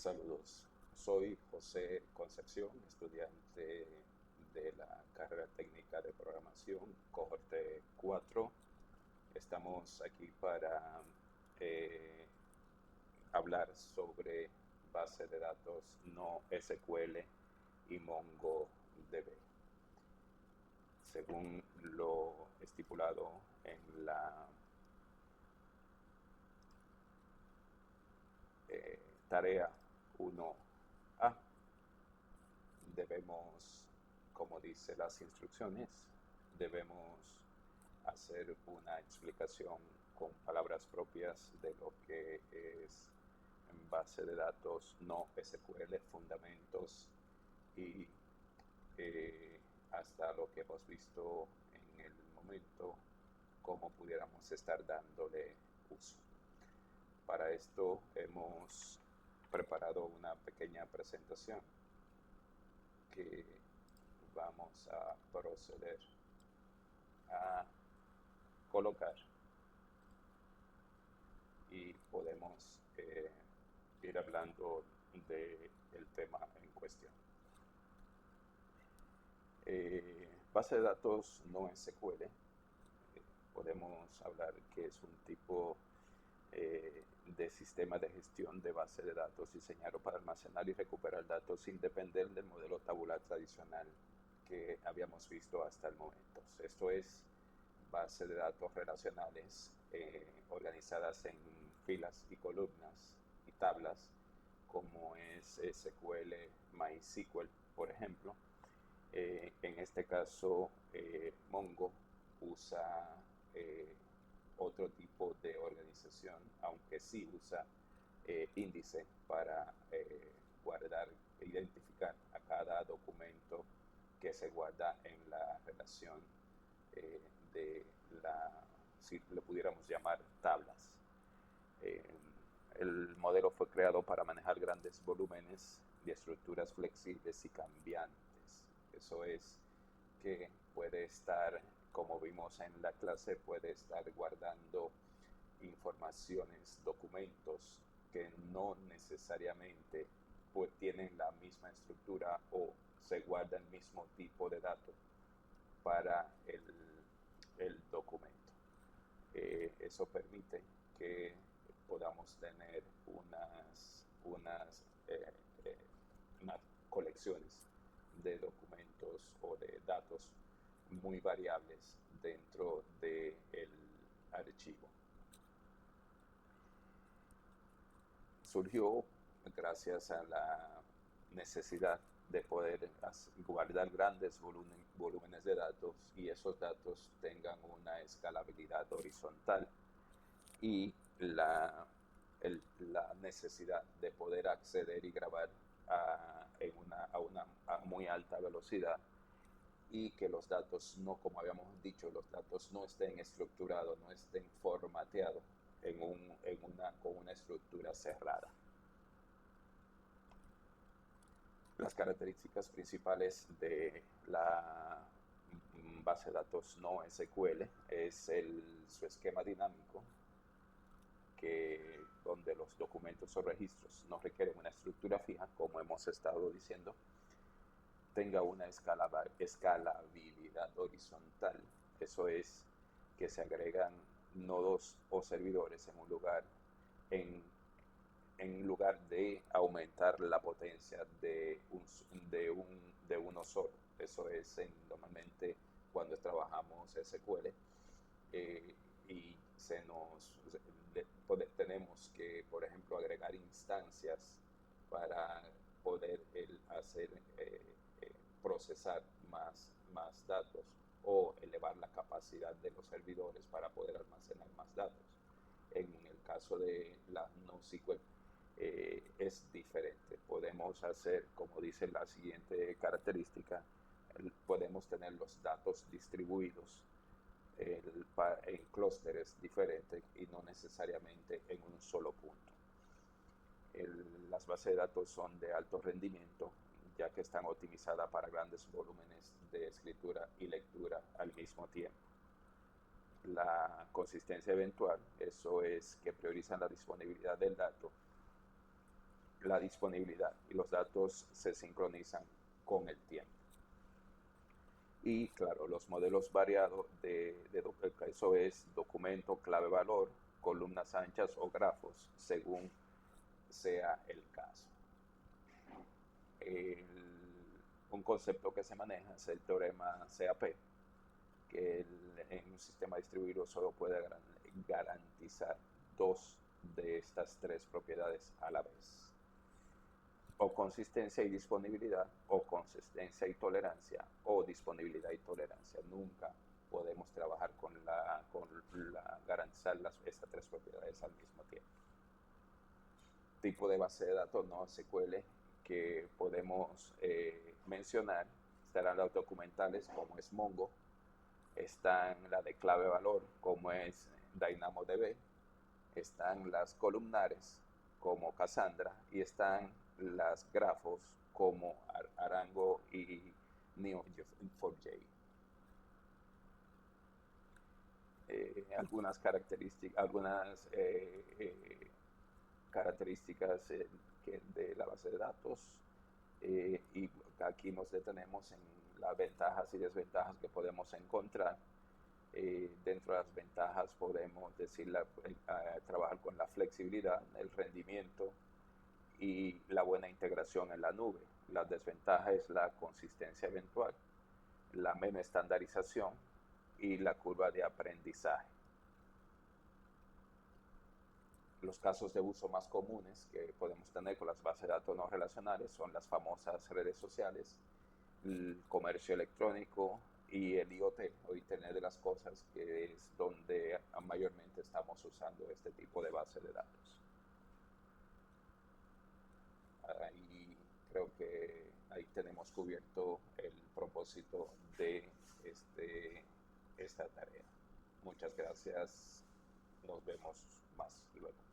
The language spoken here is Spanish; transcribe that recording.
Saludos, soy José Concepción, estudiante de la carrera técnica de programación, cohorte 4. Estamos aquí para eh, hablar sobre base de datos no SQL y MongoDB. Según lo estipulado en la tarea 1A, debemos, como dice las instrucciones, debemos hacer una explicación con palabras propias de lo que es en base de datos no SQL, fundamentos y hasta lo que hemos visto en el momento, cómo pudiéramos estar dándole uso. Para esto hemos preparado una pequeña presentación que vamos a proceder a colocar y podemos ir hablando del tema en cuestión. Base de datos no SQL, podemos hablar que es un tipo de sistema de gestión de base de datos diseñado para almacenar y recuperar datos sin depender del modelo tabular tradicional que habíamos visto hasta el momento. Esto es base de datos relacionales organizadas en filas y columnas y tablas, como es SQL, MySQL, por ejemplo. En este caso, Mongo usa otro tipo de organización, aunque sí usa índice para guardar e identificar a cada documento que se guarda en la relación de la, si le pudiéramos llamar, tablas. Eh, el modelo fue creado para manejar grandes volúmenes de estructuras flexibles y cambiantes. Eso es que puede estar, como vimos en la clase, puede estar guardando informaciones, documentos que no necesariamente pues, tienen la misma estructura o se guarda el mismo tipo de datos para el documento. Eso permite que podamos tener unas colecciones de documentos o de datos muy variables dentro del archivo. Surgió gracias a la necesidad de poder guardar grandes volúmenes de datos y esos datos tengan una escalabilidad horizontal y la necesidad de poder acceder y grabar a muy alta velocidad y que los datos no, como habíamos dicho, los datos no estén estructurados, no estén formateados con una estructura cerrada. Las características principales de la base de datos no SQL es su esquema dinámico, donde los documentos o registros no requieren una estructura fija, como hemos estado diciendo, tenga una escalabilidad horizontal. Eso es que se agregan nodos o servidores en lugar de aumentar la potencia de uno solo. Eso es normalmente cuando trabajamos SQL y tenemos que, por ejemplo, agregar instancias para poder procesar más datos o elevar la capacidad de los servidores para poder almacenar más datos. En el caso de la NoSQL es diferente. Podemos hacer, como dice la siguiente característica, podemos tener los datos distribuidos en clústeres diferentes y no necesariamente en un solo punto. Las bases de datos son de alto rendimiento, ya que están optimizadas para grandes volúmenes de escritura y lectura al mismo tiempo. La consistencia eventual, eso es que priorizan la disponibilidad del dato la disponibilidad y los datos se sincronizan con el tiempo. Y claro, los modelos variados eso es documento, clave, valor, columnas anchas o grafos, según sea el caso. El, un concepto que se maneja es el teorema CAP, que en un sistema distribuido solo puede garantizar dos de estas tres propiedades a la vez. O consistencia y disponibilidad, o consistencia y tolerancia, o disponibilidad y tolerancia. Nunca podemos trabajar con garantizar estas tres propiedades al mismo tiempo. Tipo de base de datos no SQL que podemos mencionar estarán las documentales, como es Mongo, están la de clave valor, como es DynamoDB, están las columnares, como Cassandra, y están las grafos, como Arango y Neo4j. Algunas características de la base de datos, y aquí nos detenemos en las ventajas y desventajas que podemos encontrar. Dentro de las ventajas podemos decir trabajar con la flexibilidad, el rendimiento y la buena integración en la nube. La desventaja es la consistencia eventual, la menos estandarización y la curva de aprendizaje. Los casos de uso más comunes que podemos tener con las bases de datos no relacionales son las famosas redes sociales, el comercio electrónico y el IoT, o Internet de las Cosas, que es donde mayormente estamos usando este tipo de base de datos. Ahí creo que ahí tenemos cubierto el propósito de esta tarea. Muchas gracias. Nos vemos más luego.